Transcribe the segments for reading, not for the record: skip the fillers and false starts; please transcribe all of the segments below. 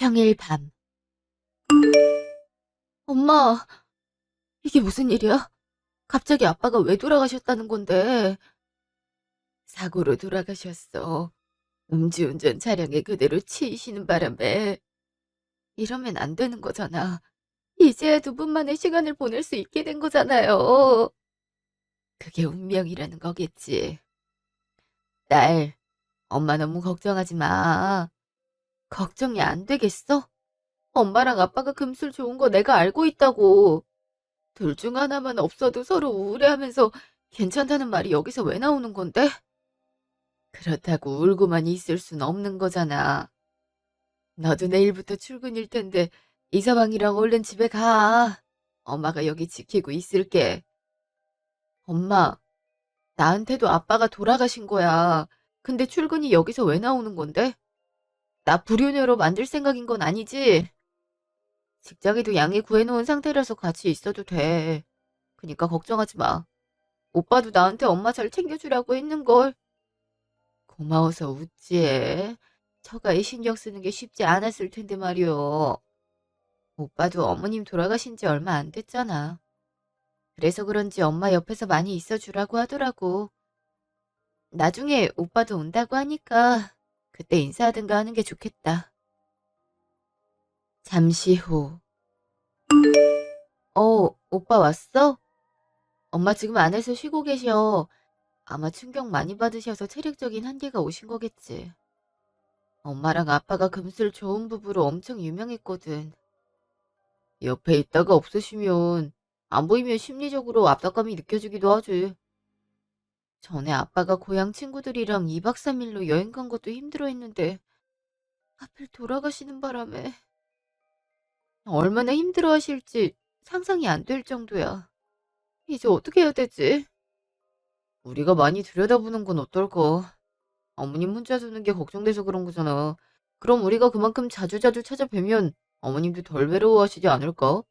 평일 밤. 엄마, 이게 무슨 일이야? 갑자기 아빠가 왜 돌아가셨다는 건데? 사고로 돌아가셨어. 음주운전 차량에 그대로 치이시는 바람에. 이러면 안 되는 거잖아. 이제야 두 분만의 시간을 보낼 수 있게 된 거잖아요. 그게 운명이라는 거겠지. 딸, 엄마 너무 걱정하지 마. 걱정이 안 되겠어? 엄마랑 아빠가 금술 좋은 거 내가 알고 있다고. 둘 중 하나만 없어도 서로 우울해하면서 괜찮다는 말이 여기서 왜 나오는 건데? 그렇다고 울고만 있을 순 없는 거잖아. 너도 내일부터 출근일 텐데 이서방이랑 얼른 집에 가. 엄마가 여기 지키고 있을게. 엄마, 나한테도 아빠가 돌아가신 거야. 근데 출근이 여기서 왜 나오는 건데? 나 불효녀로 만들 생각인 건 아니지? 직장에도 양해 구해놓은 상태라서 같이 있어도 돼. 그니까 걱정하지 마. 오빠도 나한테 엄마 잘 챙겨주라고 했는걸. 고마워서 웃지. 처가에 신경 쓰는 게 쉽지 않았을 텐데 말이오. 오빠도 어머님 돌아가신 지 얼마 안 됐잖아. 그래서 그런지 엄마 옆에서 많이 있어주라고 하더라고. 나중에 오빠도 온다고 하니까 그때 인사하든가 하는 게 좋겠다. 잠시 후. 오빠 왔어? 엄마 지금 안에서 쉬고 계셔. 아마 충격 많이 받으셔서 체력적인 한계가 오신 거겠지. 엄마랑 아빠가 금술 좋은 부부로 엄청 유명했거든. 옆에 있다가 없으시면 안 보이면 심리적으로 압박감이 느껴지기도 하지. 전에 아빠가 고향 친구들이랑 2박 3일로 여행 간 것도 힘들어했는데 하필 돌아가시는 바람에 얼마나 힘들어하실지 상상이 안 될 정도야. 이제 어떻게 해야 되지? 우리가 많이 들여다보는 건 어떨까? 어머님 혼자 두는 게 걱정돼서 그런 거잖아. 그럼 우리가 그만큼 자주자주 찾아뵈면 어머님도 덜 외로워하시지 않을까?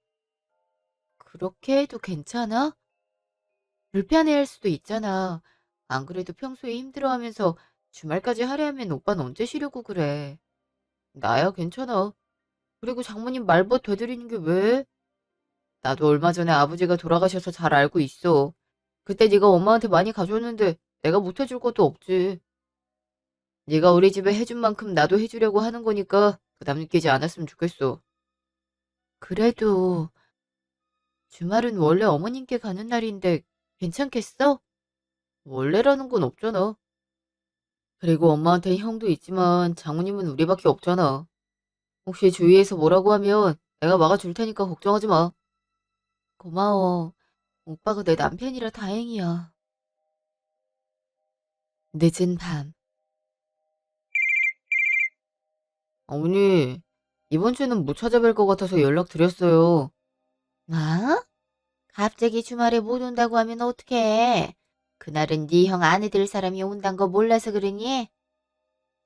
그렇게 해도 괜찮아? 불편해할 수도 있잖아. 안 그래도 평소에 힘들어하면서 주말까지 하려면 오빠는 언제 쉬려고 그래. 나야 괜찮아. 그리고 장모님 말벗 되드리는 게 왜? 나도 얼마 전에 아버지가 돌아가셔서 잘 알고 있어. 그때 네가 엄마한테 많이 가져왔는데 내가 못 해줄 것도 없지. 네가 우리 집에 해준 만큼 나도 해주려고 하는 거니까 부담 느끼지 않았으면 좋겠어. 그래도 주말은 원래 어머님께 가는 날인데 괜찮겠어? 원래라는 건 없잖아. 그리고 엄마한테 형도 있지만 장모님은 우리밖에 없잖아. 혹시 주위에서 뭐라고 하면 내가 막아줄 테니까 걱정하지 마. 고마워. 오빠가 내 남편이라 다행이야. 늦은 밤. 어머니, 이번 주는 못 찾아뵐 것 같아서 연락드렸어요. 뭐? 갑자기 주말에 못 온다고 하면 어떡해? 그날은 네 형 아내 될 사람이 온단 거 몰라서 그러니?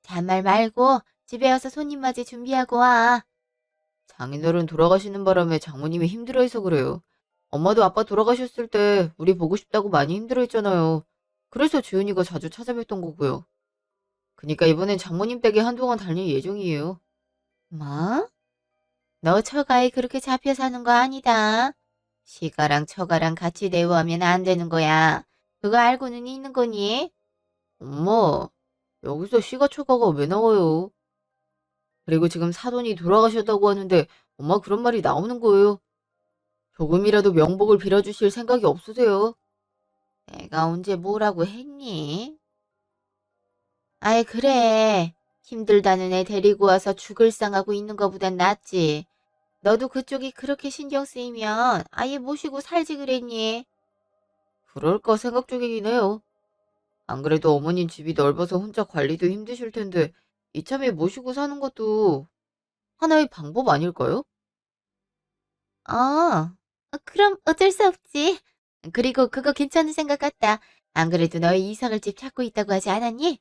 잔말 말고 집에 와서 손님 맞이 준비하고 와. 장인어른 돌아가시는 바람에 장모님이 힘들어해서 그래요. 엄마도 아빠 돌아가셨을 때 우리 보고 싶다고 많이 힘들어했잖아요. 그래서 주은이가 자주 찾아뵀던 거고요. 그니까 이번엔 장모님 댁에 한동안 다닐 예정이에요. 뭐? 너 처가에 그렇게 잡혀 사는 거 아니다. 시가랑 처가랑 같이 대우하면 안 되는 거야. 그거 알고는 있는 거니? 엄마, 여기서 시가 처가가 왜 나와요? 그리고 지금 사돈이 돌아가셨다고 하는데 엄마 그런 말이 나오는 거예요. 조금이라도 명복을 빌어주실 생각이 없으세요? 내가 언제 뭐라고 했니? 아이, 그래. 힘들다는 애 데리고 와서 죽을 상하고 있는 거보단 낫지. 너도 그쪽이 그렇게 신경 쓰이면 아예 모시고 살지 그랬니? 그럴까 생각 중이긴 해요. 안 그래도 어머님 집이 넓어서 혼자 관리도 힘드실 텐데 이참에 모시고 사는 것도 하나의 방법 아닐까요? 그럼 어쩔 수 없지. 그리고 그거 괜찮은 생각 같다. 안 그래도 너희 이사갈 집 찾고 있다고 하지 않았니?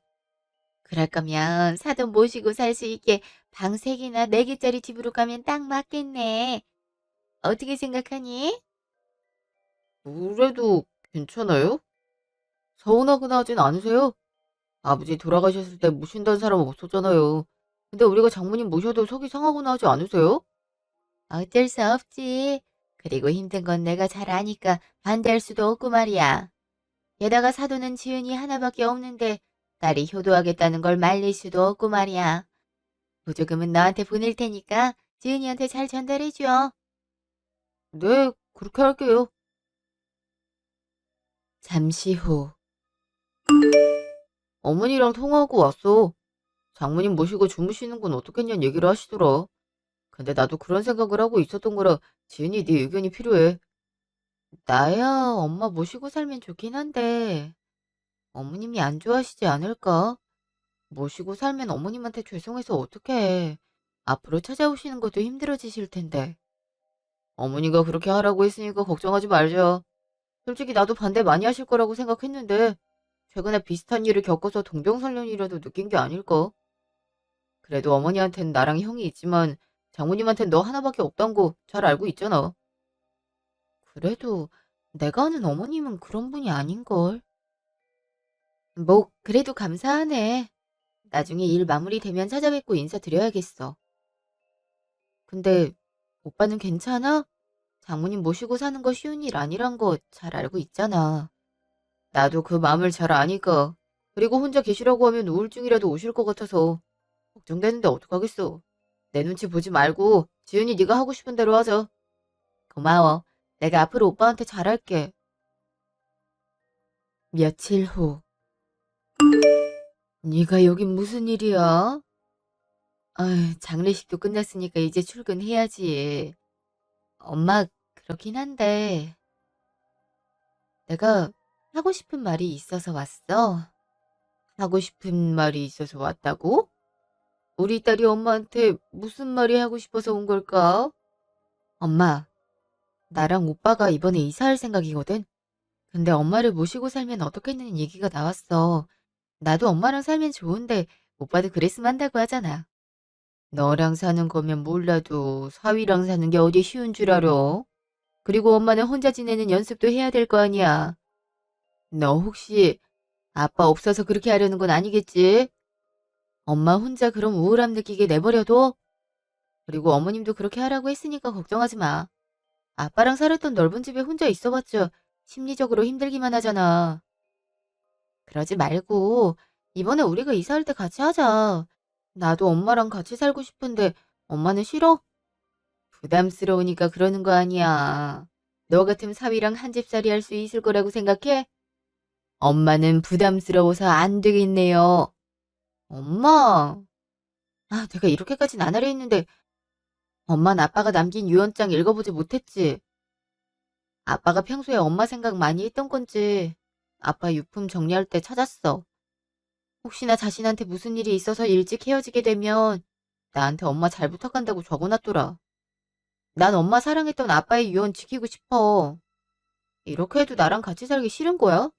그럴 거면 사돈 모시고 살 수 있게 방 3개나 4개짜리 집으로 가면 딱 맞겠네. 어떻게 생각하니? 그래도 괜찮아요? 서운하거나 하진 않으세요? 아버지 돌아가셨을 때 모신다는 사람은 없었잖아요. 근데 우리가 장모님 모셔도 속이 상하거나 하지 않으세요? 어쩔 수 없지. 그리고 힘든 건 내가 잘 아니까 반대할 수도 없고 말이야. 게다가 사돈은 지은이 하나밖에 없는데 딸이 효도하겠다는 걸 말릴 수도 없고 말이야. 보조금은 너한테 보낼 테니까 지은이한테 잘 전달해줘. 네, 그렇게 할게요. 잠시 후. 어머니랑 통화하고 왔어. 장모님 모시고 주무시는 건 어떻겠냐는 얘기를 하시더라. 근데 나도 그런 생각을 하고 있었던 거라 지은이 네 의견이 필요해. 나야 엄마 모시고 살면 좋긴 한데 어머님이 안 좋아하시지 않을까? 모시고 살면 어머님한테 죄송해서 어떡해. 앞으로 찾아오시는 것도 힘들어지실 텐데. 어머니가 그렇게 하라고 했으니까 걱정하지 말자. 솔직히 나도 반대 많이 하실 거라고 생각했는데 최근에 비슷한 일을 겪어서 동병상련이라도 느낀 게 아닐까? 그래도 어머니한텐 나랑 형이 있지만 장모님한텐 너 하나밖에 없단 거 잘 알고 있잖아. 그래도 내가 아는 어머님은 그런 분이 아닌걸. 뭐 그래도 감사하네. 나중에 일 마무리되면 찾아뵙고 인사드려야겠어. 근데 오빠는 괜찮아? 장모님 모시고 사는 거 쉬운 일 아니란 거 잘 알고 있잖아. 나도 그 마음을 잘 아니까. 그리고 혼자 계시라고 하면 우울증이라도 오실 것 같아서 걱정되는데 어떡하겠어. 내 눈치 보지 말고 지은이 네가 하고 싶은 대로 하자. 고마워. 내가 앞으로 오빠한테 잘할게. 며칠 후. 네가 여긴 무슨 일이야? 아휴, 장례식도 끝났으니까 이제 출근해야지. 엄마, 그렇긴 한데 내가 하고 싶은 말이 있어서 왔어. 하고 싶은 말이 있어서 왔다고? 우리 딸이 엄마한테 무슨 말이 하고 싶어서 온 걸까? 엄마, 나랑 오빠가 이번에 이사할 생각이거든? 근데 엄마를 모시고 살면 어떻겠냐는 얘기가 나왔어. 나도 엄마랑 살면 좋은데 오빠도 그랬으면 한다고 하잖아. 너랑 사는 거면 몰라도 사위랑 사는 게 어디 쉬운 줄 알아? 그리고 엄마는 혼자 지내는 연습도 해야 될 거 아니야. 너 혹시 아빠 없어서 그렇게 하려는 건 아니겠지? 엄마 혼자 그럼 우울함 느끼게 내버려둬? 그리고 어머님도 그렇게 하라고 했으니까 걱정하지 마. 아빠랑 살았던 넓은 집에 혼자 있어봤자 심리적으로 힘들기만 하잖아. 그러지 말고 이번에 우리가 이사할 때 같이 하자. 나도 엄마랑 같이 살고 싶은데 엄마는 싫어? 부담스러우니까 그러는 거 아니야. 너 같은 사위랑 한 집살이 할 수 있을 거라고 생각해? 엄마는 부담스러워서 안 되겠네요. 엄마. 아, 내가 이렇게까진 안 하려 했는데 엄마는 아빠가 남긴 유언장 읽어보지 못했지. 아빠가 평소에 엄마 생각 많이 했던 건지 아빠 유품 정리할 때 찾았어. 혹시나 자신한테 무슨 일이 있어서 일찍 헤어지게 되면 나한테 엄마 잘 부탁한다고 적어놨더라. 난 엄마 사랑했던 아빠의 유언 지키고 싶어. 이렇게 해도 나랑 같이 살기 싫은 거야?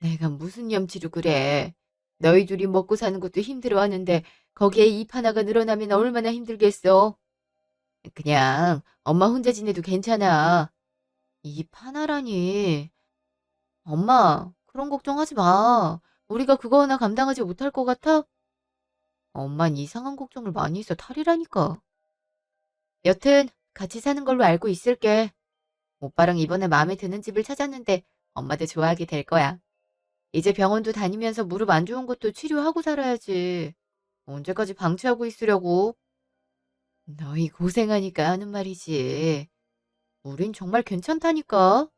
내가 무슨 염치로 그래. 너희 둘이 먹고 사는 것도 힘들어하는데 거기에 입 하나가 늘어나면 얼마나 힘들겠어. 그냥 엄마 혼자 지내도 괜찮아. 입 하나라니. 엄마, 그런 걱정하지 마. 우리가 그거 하나 감당하지 못할 것 같아? 엄만 이상한 걱정을 많이 해서 탈이라니까. 여튼 같이 사는 걸로 알고 있을게. 오빠랑 이번에 마음에 드는 집을 찾았는데 엄마도 좋아하게 될 거야. 이제 병원도 다니면서 무릎 안 좋은 것도 치료하고 살아야지. 언제까지 방치하고 있으려고. 너희 고생하니까 하는 말이지. 우린 정말 괜찮다니까.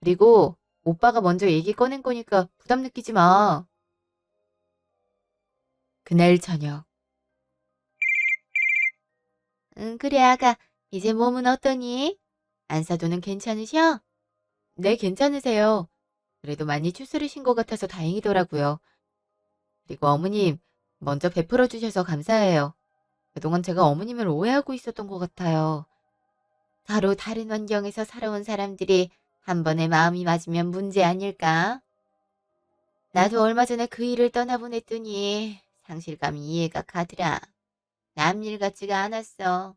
그리고 오빠가 먼저 얘기 꺼낸 거니까 부담 느끼지 마. 그날 저녁. 응, 그래, 아가. 이제 몸은 어떠니? 안사도는 괜찮으셔? 네, 괜찮으세요. 그래도 많이 추스르신 것 같아서 다행이더라고요. 그리고 어머님, 먼저 베풀어 주셔서 감사해요. 그동안 제가 어머님을 오해하고 있었던 것 같아요. 서로 다른 환경에서 살아온 사람들이 한 번에 마음이 맞으면 문제 아닐까? 나도 얼마 전에 그 일을 떠나보냈더니 상실감이 이해가 가더라. 남일 같지가 않았어.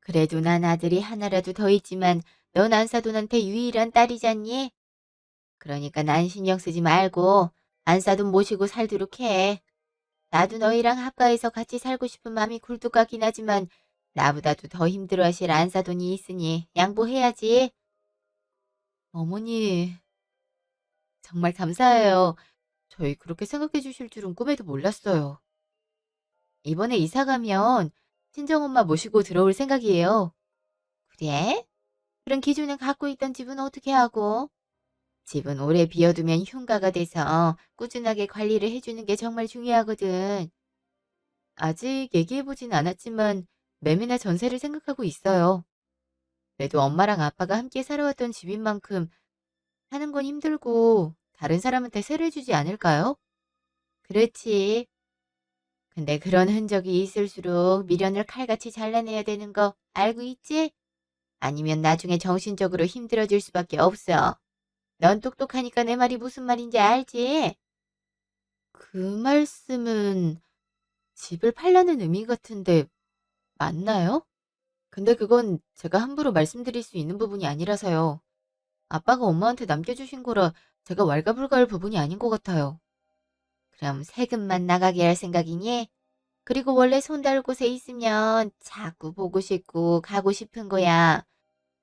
그래도 난 아들이 하나라도 더 있지만 넌 안사돈한테 유일한 딸이잖니? 그러니까 난 신경 쓰지 말고 안사돈 모시고 살도록 해. 나도 너희랑 합가해서 같이 살고 싶은 마음이 굴뚝 같긴 하지만 나보다도 더 힘들어하실 안사돈이 있으니 양보해야지. 어머니, 정말 감사해요. 저희 그렇게 생각해 주실 줄은 꿈에도 몰랐어요. 이번에 이사 가면 친정엄마 모시고 들어올 생각이에요. 그래? 그럼 기존에 갖고 있던 집은 어떻게 하고? 집은 오래 비워두면 흉가가 돼서 꾸준하게 관리를 해주는 게 정말 중요하거든. 아직 얘기해보진 않았지만 매매나 전세를 생각하고 있어요. 그래도 엄마랑 아빠가 함께 살아왔던 집인 만큼 사는 건 힘들고 다른 사람한테 세를 주지 않을까요? 그렇지. 근데 그런 흔적이 있을수록 미련을 칼같이 잘라내야 되는 거 알고 있지? 아니면 나중에 정신적으로 힘들어질 수밖에 없어. 넌 똑똑하니까 내 말이 무슨 말인지 알지? 그 말씀은 집을 팔라는 의미 같은데 맞나요? 근데 그건 제가 함부로 말씀드릴 수 있는 부분이 아니라서요. 아빠가 엄마한테 남겨주신 거라 제가 왈가불가할 부분이 아닌 것 같아요. 그럼 세금만 나가게 할 생각이니? 그리고 원래 손닿을 곳에 있으면 자꾸 보고 싶고 가고 싶은 거야.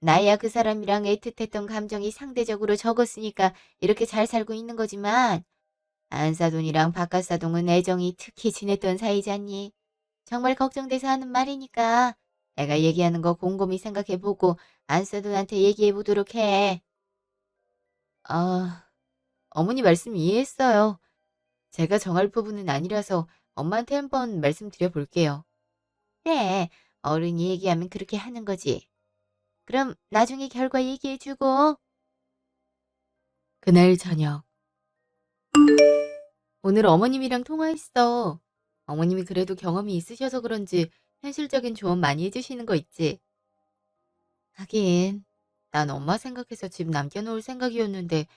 나야 그 사람이랑 애틋했던 감정이 상대적으로 적었으니까 이렇게 잘 살고 있는 거지만 안사돈이랑 바깥사돈은 애정이 특히 진했던 사이잖니. 정말 걱정돼서 하는 말이니까 내가 얘기하는 거 곰곰이 생각해보고 안사돈한테 얘기해보도록 해. 아, 어머니 말씀 이해했어요. 제가 정할 부분은 아니라서 엄마한테 한번 말씀드려 볼게요. 그래, 어른이 얘기하면 그렇게 하는 거지. 그럼 나중에 결과 얘기해주고. 그날 저녁. 오늘 어머님이랑 통화했어. 어머님이 그래도 경험이 있으셔서 그런지 현실적인 조언 많이 해주시는 거 있지. 하긴, 난 엄마 생각해서 집 남겨놓을 생각이었는데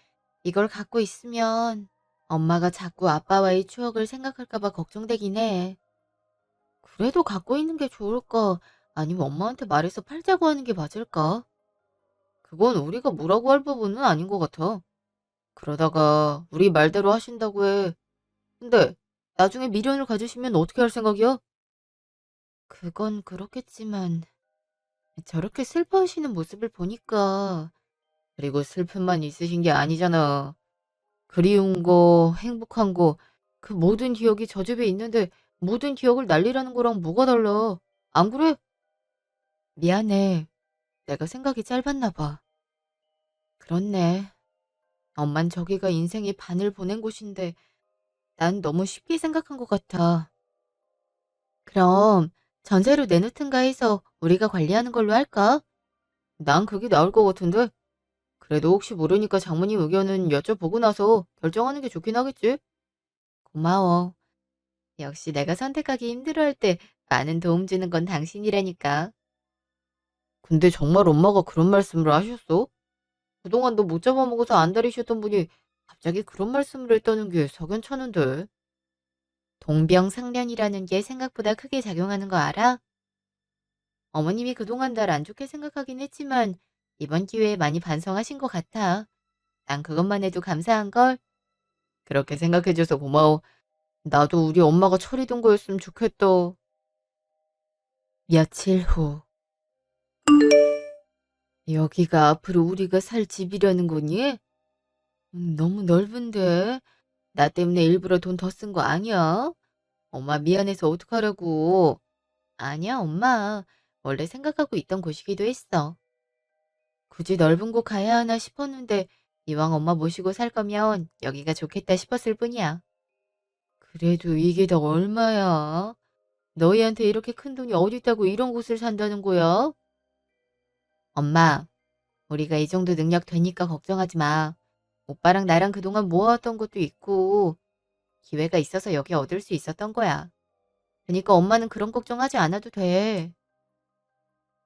이걸 갖고 있으면 엄마가 자꾸 아빠와의 추억을 생각할까 봐 걱정되긴 해. 그래도 갖고 있는 게 좋을까? 아니면 엄마한테 말해서 팔자고 하는 게 맞을까? 그건 우리가 뭐라고 할 부분은 아닌 것 같아. 그러다가 우리 말대로 하신다고 해. 근데 나중에 미련을 가지시면 어떻게 할 생각이야? 그건 그렇겠지만 저렇게 슬퍼하시는 모습을 보니까 그리고 슬픔만 있으신 게 아니잖아. 그리운 거, 행복한 거, 그 모든 기억이 저 집에 있는데 모든 기억을 날리라는 거랑 뭐가 달라? 안 그래? 미안해. 내가 생각이 짧았나 봐. 그렇네. 엄만 저기가 인생의 반을 보낸 곳인데 난 너무 쉽게 생각한 것 같아. 그럼 전세로 내놓든가 해서 우리가 관리하는 걸로 할까? 난 그게 나을 것 같은데. 그래도 혹시 모르니까 장모님 의견은 여쭤보고 나서 결정하는 게 좋긴 하겠지? 고마워. 역시 내가 선택하기 힘들어할 때 많은 도움 주는 건 당신이라니까. 근데 정말 엄마가 그런 말씀을 하셨어? 그동안 너 못 잡아먹어서 안달이셨던 분이 갑자기 그런 말씀을 했다는 게 석연찮은데. 동병상련이라는 게 생각보다 크게 작용하는 거 알아? 어머님이 그동안 날 안 좋게 생각하긴 했지만 이번 기회에 많이 반성하신 것 같아. 난 그것만 해도 감사한걸? 그렇게 생각해줘서 고마워. 나도 우리 엄마가 처리된 거였으면 좋겠다. 며칠 후. 여기가 앞으로 우리가 살 집이라는 거니? 너무 넓은데? 나 때문에 일부러 돈 더 쓴 거 아니야? 엄마 미안해서 어떡하라고. 아니야, 엄마. 원래 생각하고 있던 곳이기도 했어. 굳이 넓은 곳 가야 하나 싶었는데 이왕 엄마 모시고 살 거면 여기가 좋겠다 싶었을 뿐이야. 그래도 이게 다 얼마야? 너희한테 이렇게 큰 돈이 어딨다고 이런 곳을 산다는 거야? 엄마, 우리가 이 정도 능력 되니까 걱정하지 마. 오빠랑 나랑 그동안 모아왔던 것도 있고 기회가 있어서 여기 얻을 수 있었던 거야. 그러니까 엄마는 그런 걱정하지 않아도 돼.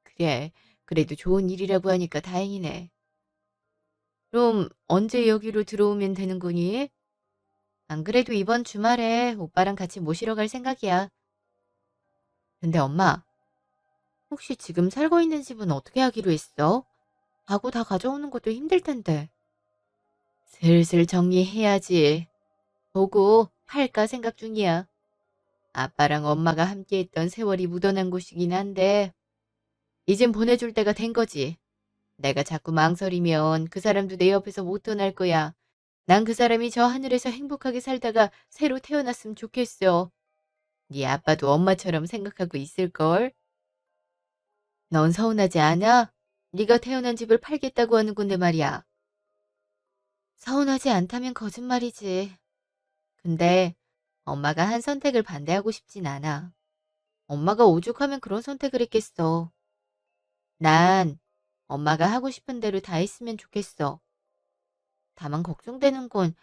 그래, 그래도 좋은 일이라고 하니까 다행이네. 그럼 언제 여기로 들어오면 되는 거니? 안 그래도 이번 주말에 오빠랑 같이 모시러 갈 생각이야. 근데 엄마, 혹시 지금 살고 있는 집은 어떻게 하기로 했어? 가구 다 가져오는 것도 힘들 텐데. 슬슬 정리해야지. 보고 팔까 생각 중이야. 아빠랑 엄마가 함께했던 세월이 묻어난 곳이긴 한데 이젠 보내줄 때가 된 거지. 내가 자꾸 망설이면 그 사람도 내 옆에서 못 떠날 거야. 난 그 사람이 저 하늘에서 행복하게 살다가 새로 태어났으면 좋겠어. 네 아빠도 엄마처럼 생각하고 있을걸? 넌 서운하지 않아? 네가 태어난 집을 팔겠다고 하는 건데 말이야. 서운하지 않다면 거짓말이지. 근데 엄마가 한 선택을 반대하고 싶진 않아. 엄마가 오죽하면 그런 선택을 했겠어. 난 엄마가 하고 싶은 대로 다 했으면 좋겠어. 다만 걱정되는 건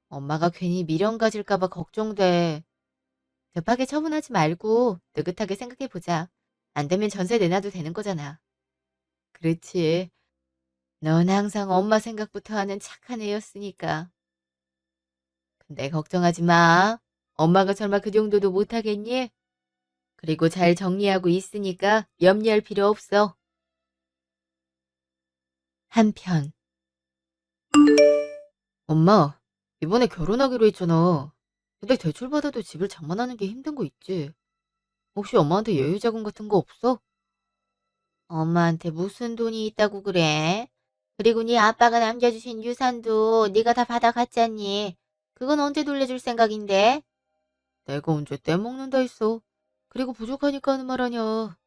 엄마가 괜히 미련 가질까 봐 걱정돼. 급하게 처분하지 말고 느긋하게 생각해 보자. 안 되면 전세 내놔도 되는 거잖아. 그렇지. 넌 항상 엄마 생각부터 하는 착한 애였으니까. 근데 걱정하지 마. 엄마가 설마 그 정도도 못하겠니? 그리고 잘 정리하고 있으니까 염려할 필요 없어. 한편. 엄마, 이번에 결혼하기로 했잖아. 근데 대출받아도 집을 장만하는 게 힘든 거 있지? 혹시 엄마한테 여유자금 같은 거 없어? 엄마한테 무슨 돈이 있다고 그래? 그리고 네 아빠가 남겨주신 유산도 네가 다 받아갔잖니. 그건 언제 돌려줄 생각인데? 내가 언제 떼먹는다 했어. 그리고 부족하니까 하는 말 아냐.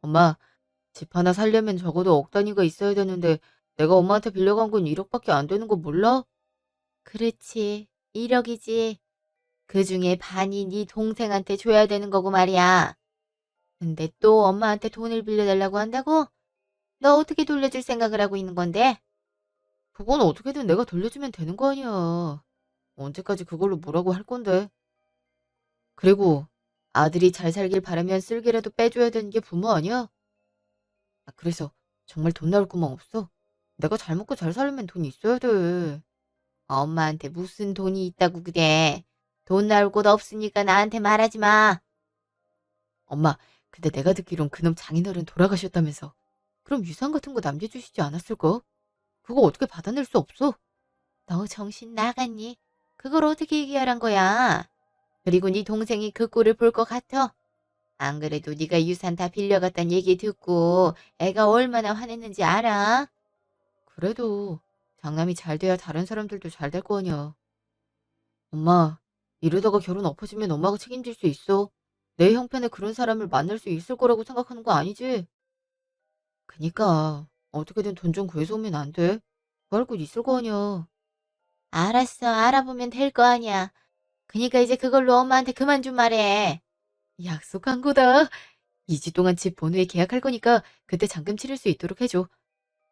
엄마, 집 하나 살려면 적어도 억 단위가 있어야 되는데 내가 엄마한테 빌려간 건 1억밖에 안 되는 거 몰라? 그렇지. 1억이지. 그중에 반이 네 동생한테 줘야 되는 거고 말이야. 근데 또 엄마한테 돈을 빌려달라고 한다고? 너 어떻게 돌려줄 생각을 하고 있는 건데? 그건 어떻게든 내가 돌려주면 되는 거 아니야. 언제까지 그걸로 뭐라고 할 건데. 그리고 아들이 잘 살길 바라면 쓸개라도 빼줘야 되는 게 부모 아니야? 아, 그래서 정말 돈 나올 구멍 없어? 내가 잘 먹고 잘 살려면 돈 있어야 돼. 엄마한테 무슨 돈이 있다고 그래. 돈 나올 곳 없으니까 나한테 말하지 마. 엄마, 근데 내가 듣기론 그놈 장인어른 돌아가셨다면서. 그럼 유산 같은 거 남겨주시지 않았을까? 그거 어떻게 받아낼 수 없어? 너 정신 나갔니? 그걸 어떻게 얘기하란 거야? 그리고 네 동생이 그 꼴을 볼 것 같아? 안 그래도 네가 유산 다 빌려갔단 얘기 듣고 애가 얼마나 화냈는지 알아? 그래도 장남이 잘 돼야 다른 사람들도 잘 될 거 아니야. 엄마, 이러다가 결혼 엎어지면 엄마가 책임질 수 있어. 내 형편에 그런 사람을 만날 수 있을 거라고 생각하는 거 아니지? 그니까 어떻게든 돈 좀 구해서 오면 안 돼? 구할 곳 있을 거 아니야. 알았어. 알아보면 될 거 아니야. 그니까 이제 그걸로 엄마한테 그만 좀 말해. 약속한 거다. 2주 동안 집 번호에 계약할 거니까 그때 잔금 치를 수 있도록 해줘.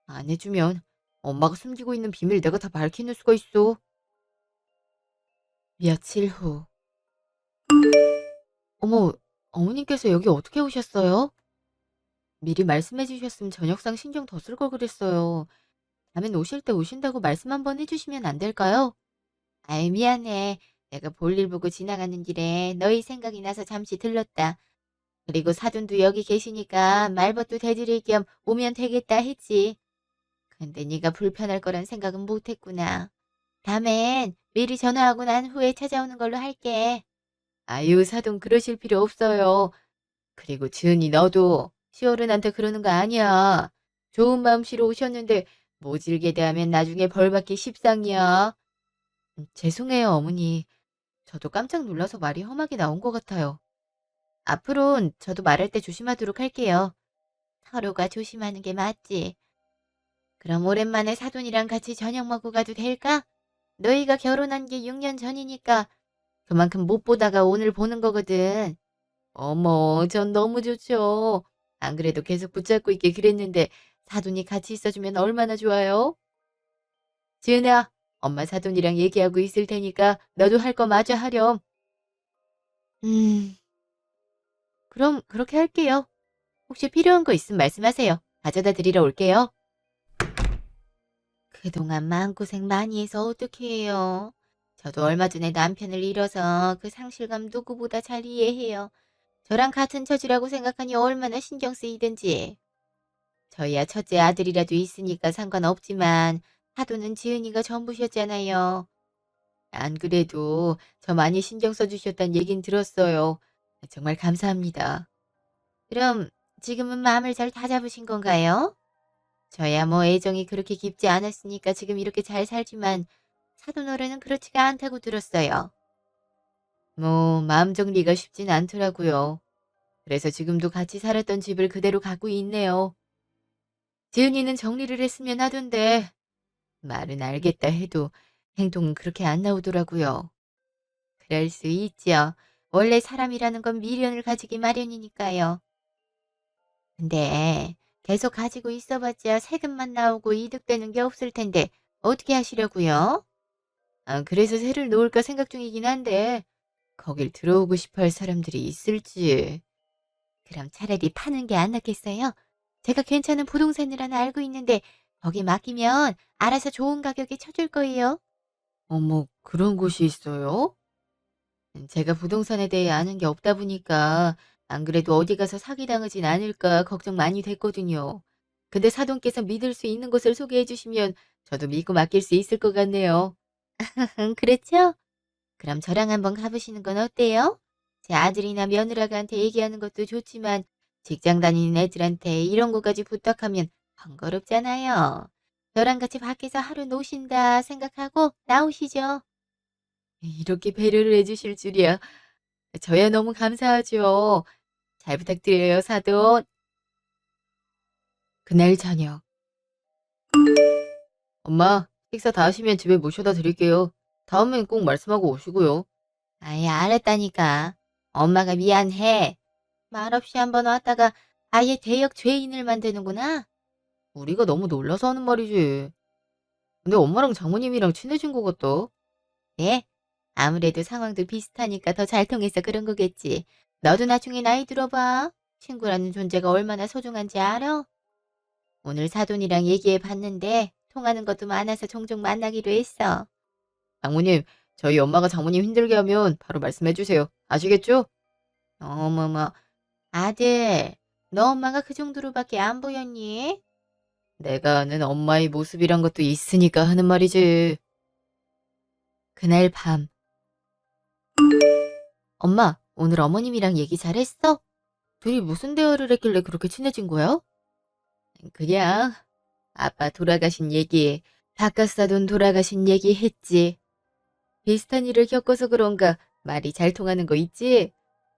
안 해주면 엄마가 숨기고 있는 비밀 내가 다 밝히는 수가 있어. 며칠 후. 어머, 어머님께서 여기 어떻게 오셨어요? 미리 말씀해 주셨으면 저녁상 신경 더 쓸 걸 그랬어요. 다음엔 오실 때 오신다고 말씀 한번 해주시면 안 될까요? 아이, 미안해. 내가 볼일 보고 지나가는 길에 너희 생각이 나서 잠시 들렀다. 그리고 사돈도 여기 계시니까 말벗도 대드릴 겸 오면 되겠다 했지. 근데 네가 불편할 거란 생각은 못했구나. 다음엔 미리 전화하고 난 후에 찾아오는 걸로 할게. 아유, 사돈 그러실 필요 없어요. 그리고 지은이 너도 시어른한테 그러는 거 아니야. 좋은 마음씨로 오셨는데 모질게 대하면 나중에 벌 받기 십상이야. 죄송해요, 어머니. 저도 깜짝 놀라서 말이 험하게 나온 것 같아요. 앞으론 저도 말할 때 조심하도록 할게요. 서로가 조심하는 게 맞지. 그럼 오랜만에 사돈이랑 같이 저녁 먹고 가도 될까? 너희가 결혼한 게 6년 전이니까 그만큼 못 보다가 오늘 보는 거거든. 어머, 전 너무 좋죠. 안 그래도 계속 붙잡고 있게 그랬는데 사돈이 같이 있어주면 얼마나 좋아요? 지은아, 엄마 사돈이랑 얘기하고 있을 테니까 너도 할 거 마저 하렴. 음, 그럼 그렇게 할게요. 혹시 필요한 거 있으면 말씀하세요. 가져다 드리러 올게요. 그동안 마음고생 많이 해서 어떻게 해요? 저도 얼마 전에 남편을 잃어서 그 상실감 누구보다 잘 이해해요. 저랑 같은 처지라고 생각하니 얼마나 신경 쓰이든지. 저희야 첫째 아들이라도 있으니까 상관없지만 하도는 지은이가 전부셨잖아요. 안 그래도 저 많이 신경 써주셨다는 얘긴 들었어요. 정말 감사합니다. 그럼 지금은 마음을 잘 다잡으신 건가요? 저야 뭐 애정이 그렇게 깊지 않았으니까 지금 이렇게 잘 살지만 사돈 어른은 그렇지가 않다고 들었어요. 뭐 마음 정리가 쉽진 않더라고요. 그래서 지금도 같이 살았던 집을 그대로 갖고 있네요. 지은이는 정리를 했으면 하던데 말은 알겠다 해도 행동은 그렇게 안 나오더라고요. 그럴 수 있죠. 원래 사람이라는 건 미련을 가지기 마련이니까요. 근데 계속 가지고 있어봤자 세금만 나오고 이득되는 게 없을 텐데 어떻게 하시려고요? 아, 그래서 새를 놓을까 생각 중이긴 한데 거길 들어오고 싶어 할 사람들이 있을지. 그럼 차라리 파는 게 안 낫겠어요? 제가 괜찮은 부동산을 하나 알고 있는데 거기 맡기면 알아서 좋은 가격에 쳐줄 거예요. 어머, 그런 곳이 있어요? 제가 부동산에 대해 아는 게 없다 보니까 안 그래도 어디 가서 사기당하진 않을까 걱정 많이 됐거든요. 근데 사돈께서 믿을 수 있는 곳을 소개해 주시면 저도 믿고 맡길 수 있을 것 같네요. 그렇죠? 그럼 저랑 한번 가보시는 건 어때요? 제 아들이나 며느라가한테 얘기하는 것도 좋지만 직장 다니는 애들한테 이런 거까지 부탁하면 번거롭잖아요. 저랑 같이 밖에서 하루 노신다 생각하고 나오시죠. 이렇게 배려를 해주실 줄이야. 저야 너무 감사하죠. 잘 부탁드려요, 사돈. 그날 저녁. 엄마, 식사 다 하시면 집에 모셔다 드릴게요. 다음엔 꼭 말씀하고 오시고요. 아예 알았다니까. 엄마가 미안해. 말없이 한번 왔다가 아예 대역 죄인을 만드는구나. 우리가 너무 놀라서 하는 말이지. 근데 엄마랑 장모님이랑 친해진 것 같다. 네? 아무래도 상황도 비슷하니까 더 잘 통해서 그런 거겠지. 너도 나중에 나이 들어봐. 친구라는 존재가 얼마나 소중한지 알아? 오늘 사돈이랑 얘기해 봤는데 통하는 것도 많아서 종종 만나기로 했어. 장모님, 저희 엄마가 장모님 힘들게 하면 바로 말씀해 주세요. 아시겠죠? 어머머, 아들, 너 엄마가 그 정도로밖에 안 보였니? 내가 아는 엄마의 모습이란 것도 있으니까 하는 말이지. 그날 밤, 엄마, 오늘 어머님이랑 얘기 잘했어? 둘이 무슨 대화를 했길래 그렇게 친해진 거야? 그냥 아빠 돌아가신 얘기, 바깥사돈 돌아가신 얘기 했지. 비슷한 일을 겪어서 그런가 말이 잘 통하는 거 있지?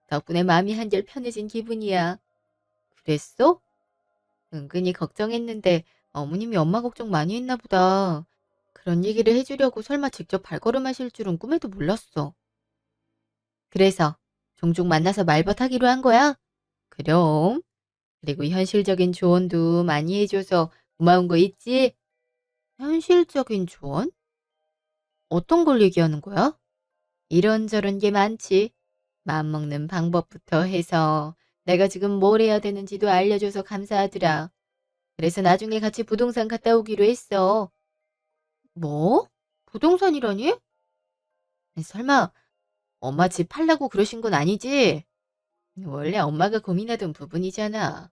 덕분에 마음이 한결 편해진 기분이야. 그랬어? 은근히 걱정했는데 어머님이 엄마 걱정 많이 했나 보다. 그런 얘기를 해주려고 설마 직접 발걸음하실 줄은 꿈에도 몰랐어. 그래서 종종 만나서 말벗하기로 한 거야? 그럼. 그리고 현실적인 조언도 많이 해줘서 고마운 거 있지? 현실적인 조언? 어떤 걸 얘기하는 거야? 이런저런 게 많지. 마음먹는 방법부터 해서 내가 지금 뭘 해야 되는지도 알려줘서 감사하더라. 그래서 나중에 같이 부동산 갔다 오기로 했어. 뭐? 부동산이라니? 설마 엄마 집 팔라고 그러신 건 아니지? 원래 엄마가 고민하던 부분이잖아.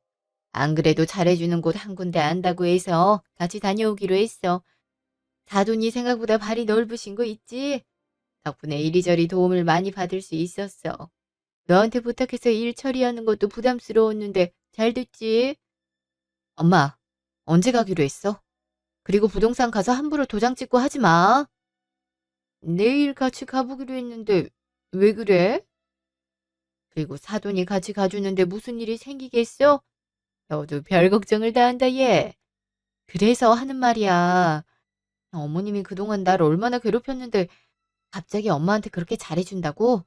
안 그래도 잘해주는 곳 한 군데 안다고 해서 같이 다녀오기로 했어. 사돈이 생각보다 발이 넓으신 거 있지? 덕분에 이리저리 도움을 많이 받을 수 있었어. 너한테 부탁해서 일 처리하는 것도 부담스러웠는데 잘 됐지? 엄마, 언제 가기로 했어? 그리고 부동산 가서 함부로 도장 찍고 하지 마. 내일 같이 가보기로 했는데 왜 그래? 그리고 사돈이 같이 가주는데 무슨 일이 생기겠어? 너도 별 걱정을 다 한다 얘. 그래서 하는 말이야. 어머님이 그동안 날 얼마나 괴롭혔는데 갑자기 엄마한테 그렇게 잘해준다고?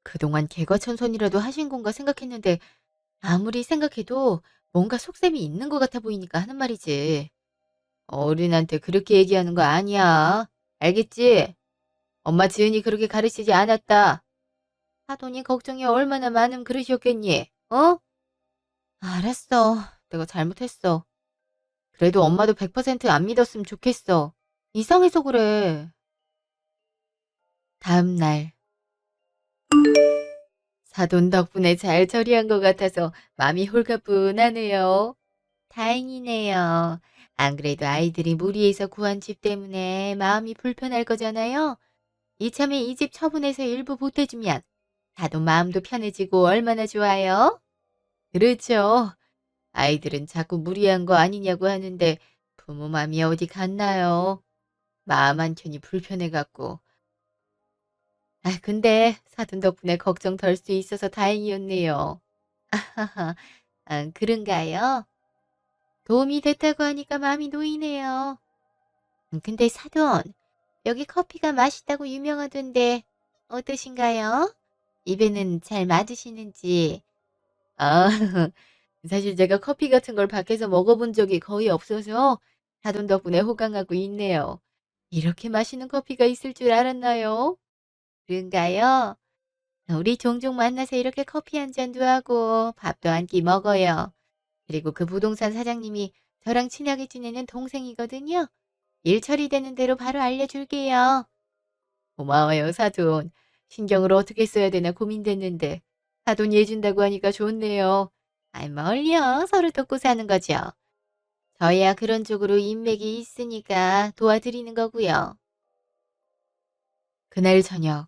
그동안 개과천선이라도 하신 건가 생각했는데 아무리 생각해도 뭔가 속셈이 있는 것 같아 보이니까 하는 말이지. 어른한테 그렇게 얘기하는 거 아니야. 알겠지? 엄마 지은이 그렇게 가르치지 않았다. 사돈이 걱정이 얼마나 많으면 그러셨겠니? 어? 알았어. 내가 잘못했어. 그래도 엄마도 100%안 믿었으면 좋겠어. 이상해서 그래. 다음 날 사돈 덕분에 잘 처리한 것 같아서 마음이 홀가분하네요. 다행이네요. 안 그래도 아이들이 무리해서 구한 집 때문에 마음이 불편할 거잖아요. 이참에 이 집 처분해서 일부 보태주면 사돈 마음도 편해지고 얼마나 좋아요? 그렇죠. 아이들은 자꾸 무리한 거 아니냐고 하는데 부모 마음이 어디 갔나요? 마음 한켠이 불편해갖고. 아, 근데 사돈 덕분에 걱정 덜 수 있어서 다행이었네요. 아, 그런가요? 도움이 됐다고 하니까 마음이 놓이네요. 근데 사돈, 여기 커피가 맛있다고 유명하던데 어떠신가요? 입에는 잘 맞으시는지. 아, 사실 제가 커피 같은 걸 밖에서 먹어본 적이 거의 없어서 사돈 덕분에 호강하고 있네요. 이렇게 맛있는 커피가 있을 줄 알았나요? 그런가요? 우리 종종 만나서 이렇게 커피 한 잔도 하고 밥도 한 끼 먹어요. 그리고 그 부동산 사장님이 저랑 친하게 지내는 동생이거든요. 일 처리되는 대로 바로 알려줄게요. 고마워요, 사돈. 신경을 어떻게 써야 되나 고민됐는데 사돈이 해준다고 하니까 좋네요. 아이, 멀려. 서로 돕고 사는 거죠. 저야 그런 쪽으로 인맥이 있으니까 도와드리는 거고요. 그날 저녁.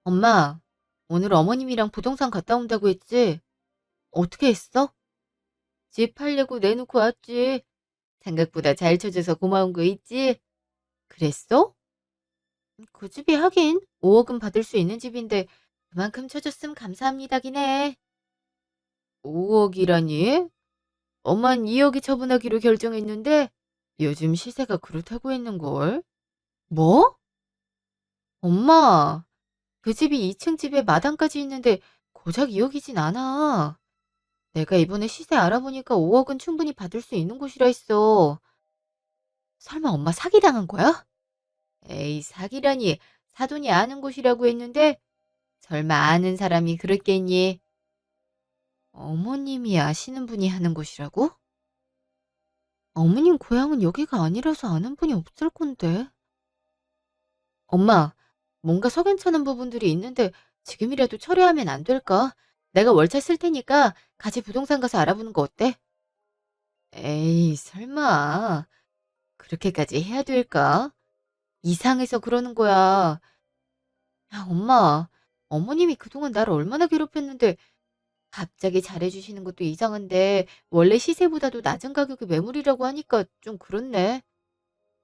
엄마, 오늘 어머님이랑 부동산 갔다 온다고 했지? 어떻게 했어? 집 팔려고 내놓고 왔지. 생각보다 잘 쳐줘서 고마운 거 있지? 그랬어? 그 집이 하긴 5억은 받을 수 있는 집인데 그만큼 쳐줬음 감사합니다긴 해. 5억이라니? 엄만 2억이 처분하기로 결정했는데 요즘 시세가 그렇다고 했는걸. 뭐? 엄마, 그 집이 2층 집에 마당까지 있는데 고작 2억이진 않아. 내가 이번에 시세 알아보니까 5억은 충분히 받을 수 있는 곳이라 했어. 설마 엄마 사기당한 거야? 에이, 사기라니. 사돈이 아는 곳이라고 했는데 설마 아는 사람이 그랬겠니? 어머님이 아시는 분이 하는 곳이라고? 어머님 고향은 여기가 아니라서 아는 분이 없을 건데. 엄마, 뭔가 석연찮은 부분들이 있는데 지금이라도 철회하면 안 될까? 내가 월차 쓸 테니까 같이 부동산 가서 알아보는 거 어때? 에이, 설마. 그렇게까지 해야 될까? 이상해서 그러는 거야. 야, 엄마, 어머님이 그동안 나를 얼마나 괴롭혔는데 갑자기 잘해주시는 것도 이상한데 원래 시세보다도 낮은 가격의 매물이라고 하니까 좀 그렇네.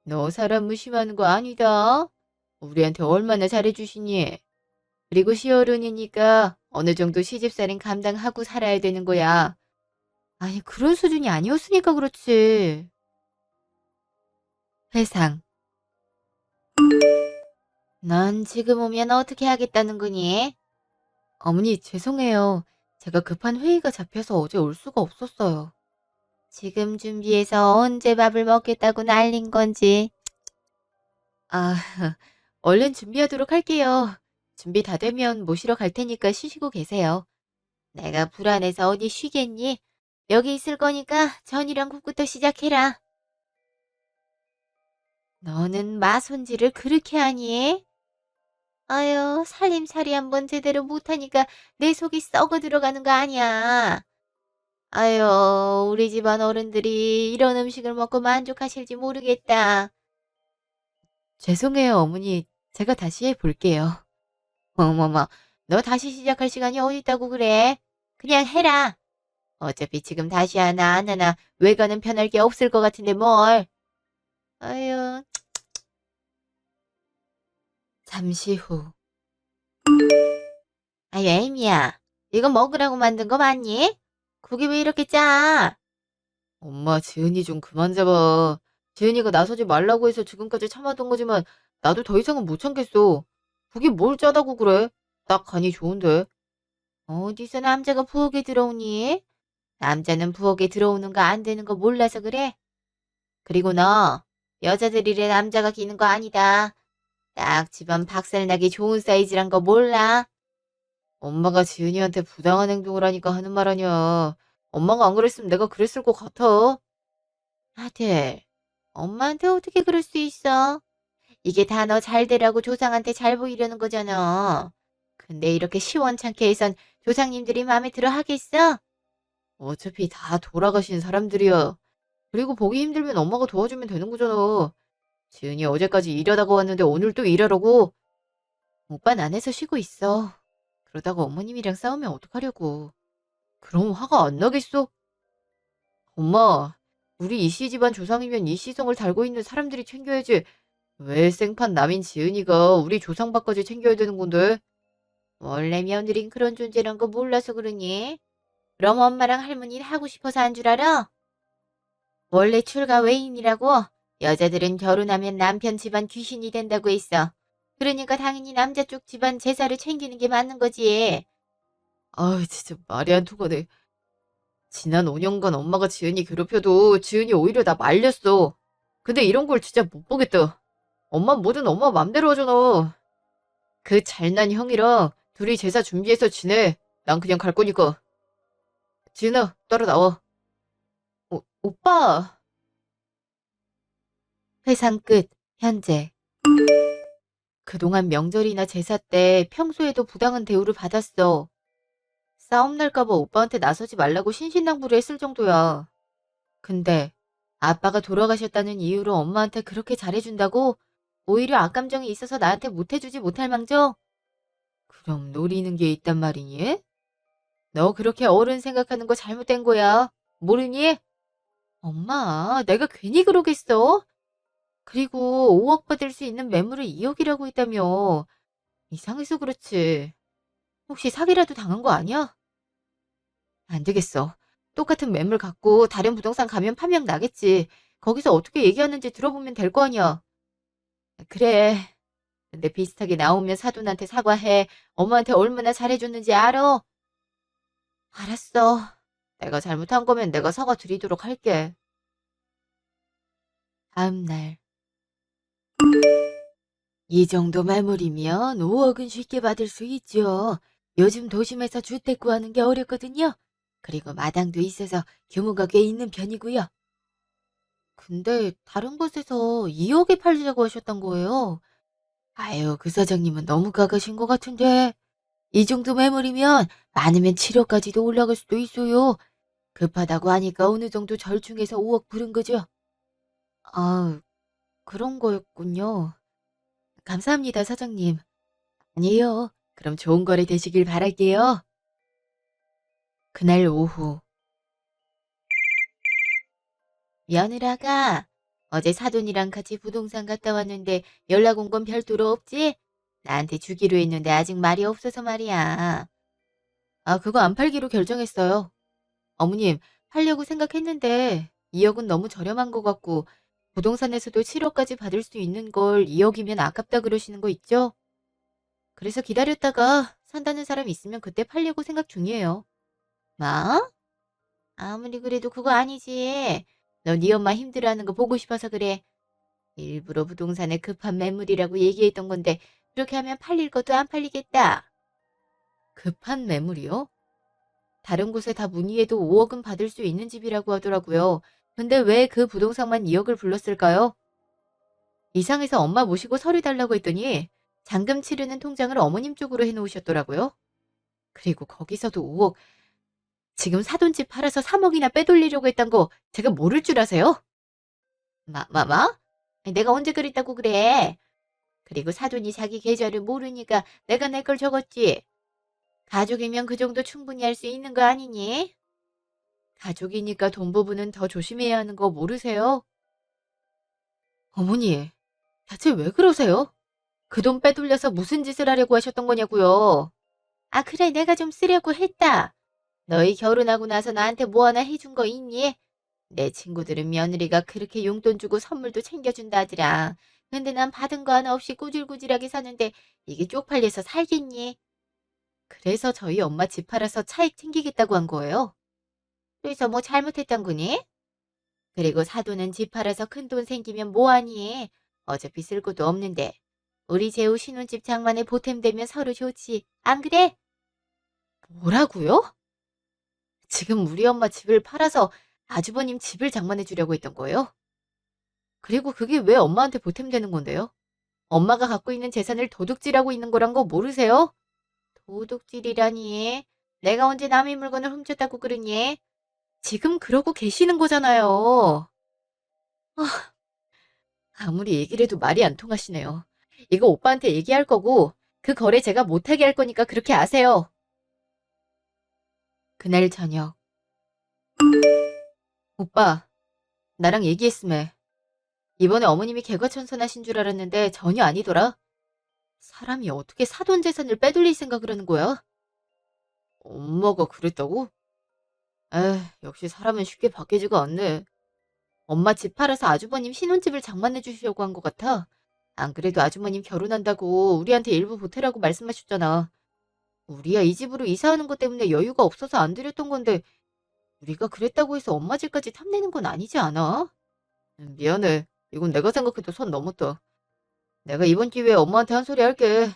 너 사람 무심하는 거 아니다. 우리한테 얼마나 잘해주시니? 그리고 시어른이니까 어느 정도 시집살인 감당하고 살아야 되는 거야. 아니, 그런 수준이 아니었으니까 그렇지. 회상. 넌 지금 오면 어떻게 하겠다는 거니? 어머니, 죄송해요. 제가 급한 회의가 잡혀서 어제 올 수가 없었어요. 지금 준비해서 언제 밥을 먹겠다고 난린 건지. 아, 얼른 준비하도록 할게요. 준비 다 되면 모시러 갈 테니까 쉬시고 계세요. 내가 불안해서 어디 쉬겠니? 여기 있을 거니까 전이랑 국부터 시작해라. 너는 마손지를 그렇게 하니? 아유, 살림살이 한번 제대로 못하니까 내 속이 썩어 들어가는 거 아니야. 아유, 우리 집안 어른들이 이런 음식을 먹고 만족하실지 모르겠다. 죄송해요, 어머니. 제가 다시 해볼게요. 어머머, 너 다시 시작할 시간이 어디 있다고 그래? 그냥 해라. 어차피 지금 다시 하나 안 하나 외관은 편할 게 없을 것 같은데 뭘. 아유, 잠시 후. 아유, 에이미야. 이거 먹으라고 만든 거 맞니? 국이 왜 이렇게 짜? 엄마, 지은이 좀 그만 잡아. 지은이가 나서지 말라고 해서 지금까지 참았던 거지만 나도 더 이상은 못 참겠어. 국이 뭘 짜다고 그래? 딱 간이 좋은데. 어디서 남자가 부엌에 들어오니? 남자는 부엌에 들어오는 거 안 되는 거 몰라서 그래? 그리고 너, 여자들이래 남자가 기는 거 아니다. 딱 집안 박살나기 좋은 사이즈란 거 몰라? 엄마가 지은이한테 부당한 행동을 하니까 하는 말 아니야. 엄마가 안 그랬으면 내가 그랬을 것 같아. 아들, 엄마한테 어떻게 그럴 수 있어? 이게 다 너 잘 되라고 조상한테 잘 보이려는 거잖아. 근데 이렇게 시원찮게 해선 조상님들이 마음에 들어 하겠어? 어차피 다 돌아가신 사람들이야. 그리고 보기 힘들면 엄마가 도와주면 되는 거잖아. 지은이 어제까지 일하다가 왔는데 오늘 또 일하라고? 오빤 안에서 쉬고 있어. 그러다가 어머님이랑 싸우면 어떡하려고. 그럼 화가 안 나겠어? 엄마, 우리 이씨 집안 조상이면 이씨성을 달고 있는 사람들이 챙겨야지. 왜 생판 남인 지은이가 우리 조상밥까지 챙겨야 되는 건데? 원래 며느린 그런 존재란 거 몰라서 그러니? 그럼 엄마랑 할머니는 하고 싶어서 한 줄 알아? 원래 출가 외인이라고 여자들은 결혼하면 남편 집안 귀신이 된다고 했어. 그러니까 당연히 남자 쪽 집안 제사를 챙기는 게 맞는 거지. 아이, 진짜 말이 안 통하네. 지난 5년간 엄마가 지은이 괴롭혀도 지은이 오히려 나 말렸어. 근데 이런 걸 진짜 못 보겠다. 엄마 뭐든 엄마 맘대로 하잖아. 그 잘난 형이랑 둘이 제사 준비해서 지내. 난 그냥 갈 거니까. 지은아, 따라 나와. 오빠. 회상 끝. 현재. 그동안 명절이나 제사 때 평소에도 부당한 대우를 받았어. 싸움 날까봐 오빠한테 나서지 말라고 신신당부를 했을 정도야. 근데 아빠가 돌아가셨다는 이유로 엄마한테 그렇게 잘해준다고 오히려 악감정이 있어서 나한테 못해주지 못할 망정? 그럼 노리는 게 있단 말이니? 너 그렇게 어른 생각하는 거 잘못된 거야. 모르니? 엄마, 내가 괜히 그러겠어? 그리고 5억 받을 수 있는 매물을 2억이라고 했다며. 이상해서 그렇지. 혹시 사기라도 당한 거 아니야? 안 되겠어. 똑같은 매물 갖고 다른 부동산 가면 파면 나겠지. 거기서 어떻게 얘기하는지 들어보면 될 거 아니야. 그래. 근데 비슷하게 나오면 사돈한테 사과해. 엄마한테 얼마나 잘해줬는지 알아? 알았어. 내가 잘못한 거면 내가 사과 드리도록 할게. 다음 날. 이 정도 매물이면 5억은 쉽게 받을 수 있죠. 요즘 도심에서 주택 구하는 게 어렵거든요. 그리고 마당도 있어서 규모가 꽤 있는 편이고요. 근데 다른 곳에서 2억에 팔자고 하셨던 거예요. 아유, 그 사장님은 너무 가가신 것 같은데. 이 정도 매물이면 많으면 7억까지도 올라갈 수도 있어요. 급하다고 하니까 어느 정도 절충해서 5억 부른 거죠. 아, 그런 거였군요. 감사합니다, 사장님. 아니에요. 그럼 좋은 거래 되시길 바랄게요. 그날 오후. 며느라가 어제 사돈이랑 같이 부동산 갔다 왔는데 연락 온 건 별도로 없지? 나한테 주기로 했는데 아직 말이 없어서 말이야. 아, 그거 안 팔기로 결정했어요. 어머님, 팔려고 생각했는데 2억은 너무 저렴한 것 같고 부동산에서도 7억까지 받을 수 있는 걸 2억이면 아깝다 그러시는 거 있죠? 그래서 기다렸다가 산다는 사람 있으면 그때 팔려고 생각 중이에요. 뭐? 아무리 그래도 그거 아니지. 너 네 엄마 힘들어하는 거 보고 싶어서 그래. 일부러 부동산에 급한 매물이라고 얘기했던 건데 그렇게 하면 팔릴 것도 안 팔리겠다. 급한 매물이요? 다른 곳에 다 문의해도 5억은 받을 수 있는 집이라고 하더라고요. 근데 왜 그 부동산만 2억을 불렀을까요? 이상해서 엄마 모시고 서류 달라고 했더니 잔금 치르는 통장을 어머님 쪽으로 해놓으셨더라고요. 그리고 거기서도 5억, 지금 사돈 집 팔아서 3억이나 빼돌리려고 했던 거 제가 모를 줄 아세요? 마? 내가 언제 그랬다고 그래? 그리고 사돈이 자기 계좌를 모르니까 내가 내 걸 적었지. 가족이면 그 정도 충분히 할 수 있는 거 아니니? 가족이니까 돈 부분은 더 조심해야 하는 거 모르세요? 어머니, 대체 왜 그러세요? 그 돈 빼돌려서 무슨 짓을 하려고 하셨던 거냐고요? 아, 그래, 내가 좀 쓰려고 했다. 너희 결혼하고 나서 나한테 뭐 하나 해준 거 있니? 내 친구들은 며느리가 그렇게 용돈 주고 선물도 챙겨준다 하더라. 근데 난 받은 거 하나 없이 꾸질꾸질하게 사는데 이게 쪽팔려서 살겠니? 그래서 저희 엄마 집 팔아서 차익 챙기겠다고 한 거예요. 그래서 뭐 잘못했던 거니? 그리고 사돈은 집 팔아서 큰 돈 생기면 뭐하니? 어차피 쓸 것도 없는데. 우리 재우 신혼집 장만에 보탬되면 서로 좋지. 안 그래? 뭐라고요? 지금 우리 엄마 집을 팔아서 아주버님 집을 장만해 주려고 했던 거예요? 그리고 그게 왜 엄마한테 보탬되는 건데요? 엄마가 갖고 있는 재산을 도둑질하고 있는 거란 거 모르세요? 도둑질이라니. 내가 언제 남의 물건을 훔쳤다고 그러니? 지금 그러고 계시는 거잖아요. 아, 아무리 얘기를 해도 말이 안 통하시네요. 이거 오빠한테 얘기할 거고 그 거래 제가 못하게 할 거니까 그렇게 아세요. 그날 저녁. 오빠, 나랑 얘기했음에. 이번에 어머님이 개과천선하신 줄 알았는데 전혀 아니더라. 사람이 어떻게 사돈 재산을 빼돌릴 생각을 하는 거야? 엄마가 그랬다고? 에휴, 역시 사람은 쉽게 바뀌지가 않네. 엄마 집 팔아서 아주버님 신혼집을 장만해 주시려고 한 것 같아. 안 그래도 아주머님 결혼한다고 우리한테 일부 보태라고 말씀하셨잖아. 우리야 이 집으로 이사하는 것 때문에 여유가 없어서 안 드렸던 건데 우리가 그랬다고 해서 엄마 집까지 탐내는 건 아니지 않아? 미안해. 이건 내가 생각해도 선 넘었다. 내가 이번 기회에 엄마한테 한 소리 할게.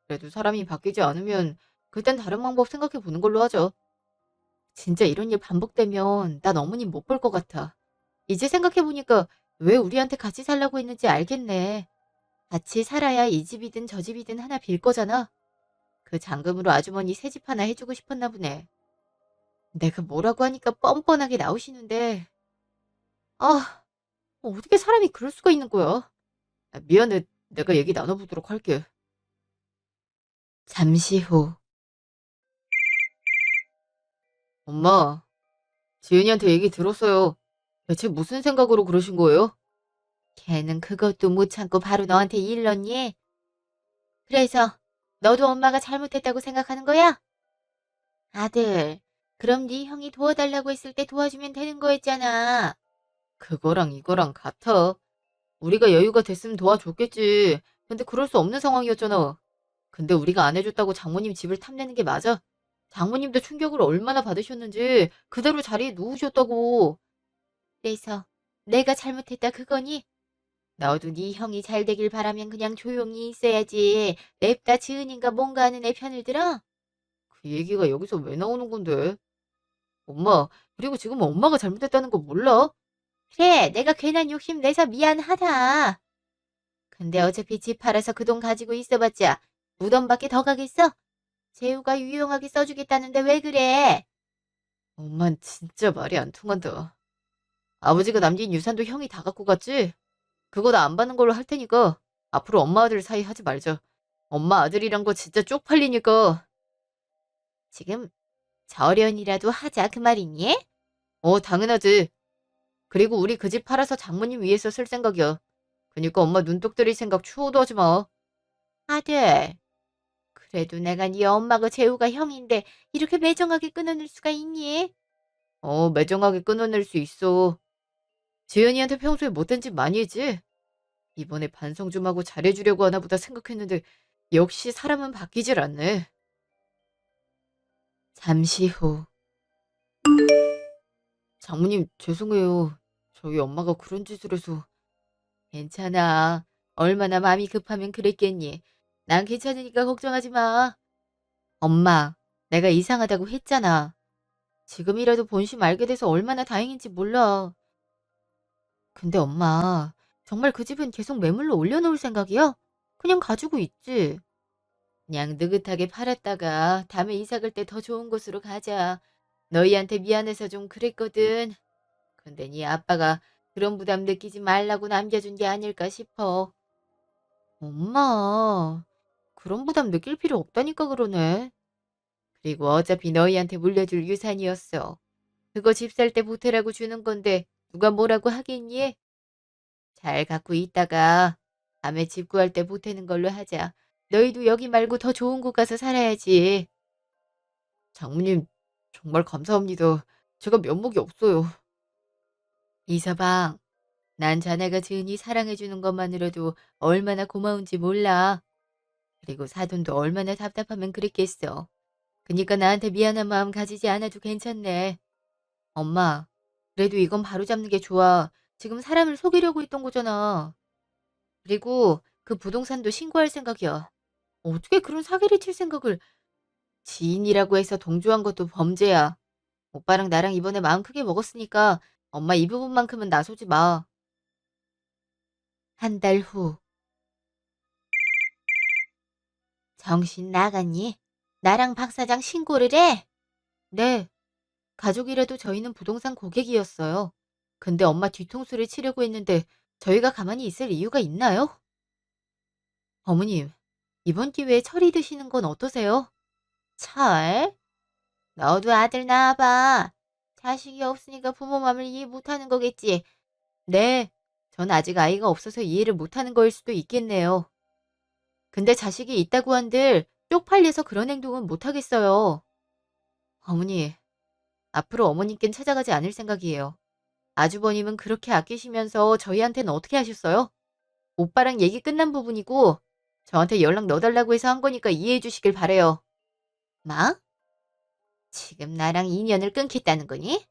그래도 사람이 바뀌지 않으면 그땐 다른 방법 생각해 보는 걸로 하자. 진짜 이런 일 반복되면 난 어머님 못 볼 것 같아. 이제 생각해보니까 왜 우리한테 같이 살라고 했는지 알겠네. 같이 살아야 이 집이든 저 집이든 하나 빌 거잖아. 그 잔금으로 아주머니 새 집 하나 해주고 싶었나 보네. 내가 뭐라고 하니까 뻔뻔하게 나오시는데, 아, 어떻게 사람이 그럴 수가 있는 거야? 미안해. 내가 얘기 나눠보도록 할게. 잠시 후. 엄마, 지은이한테 얘기 들었어요. 대체 무슨 생각으로 그러신 거예요? 걔는 그것도 못 참고 바로 너한테 일렀니? 그래서 너도 엄마가 잘못했다고 생각하는 거야? 아들, 그럼 네 형이 도와달라고 했을 때 도와주면 되는 거였잖아. 그거랑 이거랑 같아. 우리가 여유가 됐으면 도와줬겠지. 근데 그럴 수 없는 상황이었잖아. 근데 우리가 안 해줬다고 장모님 집을 탐내는 게 맞아? 장모님도 충격을 얼마나 받으셨는지 그대로 자리에 누우셨다고. 그래서 내가 잘못했다 그거니? 너도 네 형이 잘 되길 바라면 그냥 조용히 있어야지. 냅다 지은인가 뭔가 하는 애 편을 들어? 그 얘기가 여기서 왜 나오는 건데? 엄마, 그리고 지금 엄마가 잘못했다는 거 몰라? 그래, 내가 괜한 욕심 내서 미안하다. 근데 어차피 집 팔아서 그 돈 가지고 있어봤자 무덤밖에 더 가겠어? 재우가 유용하게 써주겠다는데 왜 그래? 엄만 진짜 말이 안 통한다. 아버지가 남긴 유산도 형이 다 갖고 갔지? 그거 나 안 받는 걸로 할 테니까 앞으로 엄마 아들 사이 하지 말자. 엄마 아들이란 거 진짜 쪽팔리니까. 지금 절연이라도 하자 그 말이니? 당연하지. 그리고 우리 그 집 팔아서 장모님 위해서 쓸 생각이야. 그니까 엄마 눈독 들일 생각 추호도 하지 마. 아들, 그래도 내가 네 엄마가 재우가 형인데 이렇게 매정하게 끊어낼 수가 있니? 매정하게 끊어낼 수 있어. 지은이한테 평소에 못된 짓 많이 했지? 이번에 반성 좀 하고 잘해주려고 하나 보다 생각했는데 역시 사람은 바뀌질 않네. 잠시 후. 장모님 죄송해요. 저희 엄마가 그런 짓을 해서. 괜찮아. 얼마나 마음이 급하면 그랬겠니. 난 괜찮으니까 걱정하지 마. 엄마, 내가 이상하다고 했잖아. 지금이라도 본심 알게 돼서 얼마나 다행인지 몰라. 근데 엄마, 정말 그 집은 계속 매물로 올려놓을 생각이야? 그냥 가지고 있지. 그냥 느긋하게 팔았다가 다음에 이사 갈 때 더 좋은 곳으로 가자. 너희한테 미안해서 좀 그랬거든. 근데 네 아빠가 그런 부담 느끼지 말라고 남겨준 게 아닐까 싶어. 엄마, 그런 부담 느낄 필요 없다니까 그러네. 그리고 어차피 너희한테 물려줄 유산이었어. 그거 집 살 때 보태라고 주는 건데 누가 뭐라고 하겠니? 잘 갖고 있다가 다음에 집 구할 때 보태는 걸로 하자. 너희도 여기 말고 더 좋은 곳 가서 살아야지. 장모님, 정말 감사합니다. 제가 면목이 없어요. 이서방, 난 자네가 지은이 사랑해주는 것만으로도 얼마나 고마운지 몰라. 그리고 사돈도 얼마나 답답하면 그랬겠어. 그니까 나한테 미안한 마음 가지지 않아도 괜찮네. 엄마, 그래도 이건 바로잡는 게 좋아. 지금 사람을 속이려고 했던 거잖아. 그리고 그 부동산도 신고할 생각이야. 어떻게 그런 사기를 칠 생각을. 지인이라고 해서 동조한 것도 범죄야. 오빠랑 나랑 이번에 마음 크게 먹었으니까 엄마 이 부분만큼은 나서지 마. 한 달 후. 정신 나갔니? 나랑 박 사장 신고를 해? 네. 가족이라도 저희는 부동산 고객이었어요. 근데 엄마 뒤통수를 치려고 했는데 저희가 가만히 있을 이유가 있나요? 어머님, 이번 기회에 철이 드시는 건 어떠세요? 철? 너도 아들 낳아봐. 자식이 없으니까 부모 마음을 이해 못하는 거겠지. 네, 전 아직 아이가 없어서 이해를 못하는 거일 수도 있겠네요. 근데 자식이 있다고 한들 쪽팔려서 그런 행동은 못하겠어요. 어머니, 앞으로 어머님께는 찾아가지 않을 생각이에요. 아주버님은 그렇게 아끼시면서 저희한테는 어떻게 하셨어요? 오빠랑 얘기 끝난 부분이고 저한테 연락 넣어달라고 해서 한 거니까 이해해 주시길 바래요. 마? 지금 나랑 인연을 끊겠다는 거니?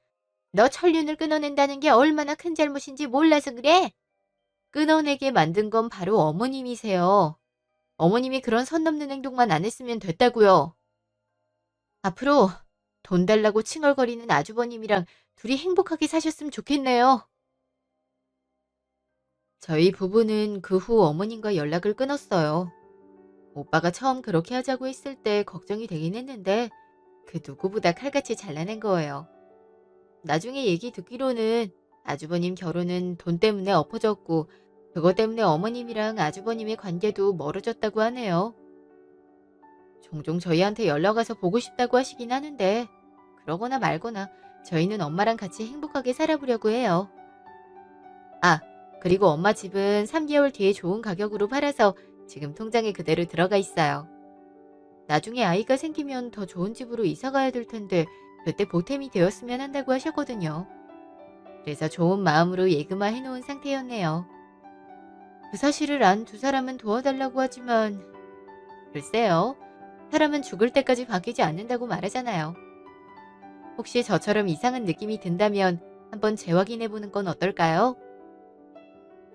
너 천륜을 끊어낸다는 게 얼마나 큰 잘못인지 몰라서 그래? 끊어내게 만든 건 바로 어머님이세요. 어머님이 그런 선 넘는 행동만 안 했으면 됐다고요. 앞으로 돈 달라고 칭얼거리는 아주버님이랑 둘이 행복하게 사셨으면 좋겠네요. 저희 부부는 그 후 어머님과 연락을 끊었어요. 오빠가 처음 그렇게 하자고 했을 때 걱정이 되긴 했는데 그 누구보다 칼같이 잘라낸 거예요. 나중에 얘기 듣기로는 아주버님 결혼은 돈 때문에 엎어졌고 그것 때문에 어머님이랑 아주버님의 관계도 멀어졌다고 하네요. 종종 저희한테 연락 와서 보고 싶다고 하시긴 하는데 그러거나 말거나 저희는 엄마랑 같이 행복하게 살아보려고 해요. 아, 그리고 엄마 집은 3개월 뒤에 좋은 가격으로 팔아서 지금 통장에 그대로 들어가 있어요. 나중에 아이가 생기면 더 좋은 집으로 이사 가야 될 텐데 그때 보탬이 되었으면 한다고 하셨거든요. 그래서 좋은 마음으로 예금화 해놓은 상태였네요. 그 사실을 안 두 사람은 도와달라고 하지만 글쎄요. 사람은 죽을 때까지 바뀌지 않는다고 말하잖아요. 혹시 저처럼 이상한 느낌이 든다면 한번 재확인해보는 건 어떨까요?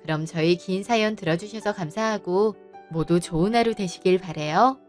그럼 저희 긴 사연 들어주셔서 감사하고 모두 좋은 하루 되시길 바래요.